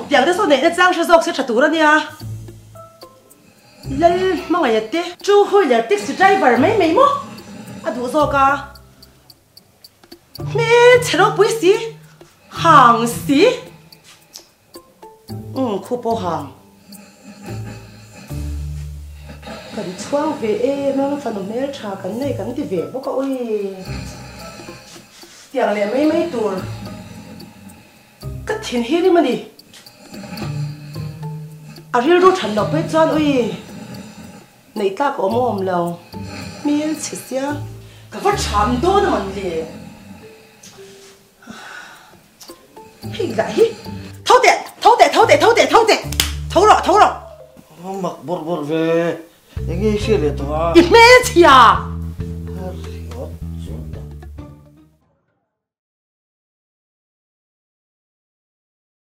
点的时候哪个张是做些吃多了呢？来，忙个一点，就会了taxi driver没么？啊，多少个？咩吃到不死，行死？酷不行。cần choang về em nó phần đồng nét trà cắn này cắn thì về bố cậu ơi tiếng lẻ mấy tuổi cái thiên hi đi mà đi à riêng đâu thành độc với chọn ơi này ta có mồm lâu miên chết xia cái phát chạm đô nó mình đi hi lại thấu rồi mặc bột về những cái chuyện này thôi ít mẹ gì à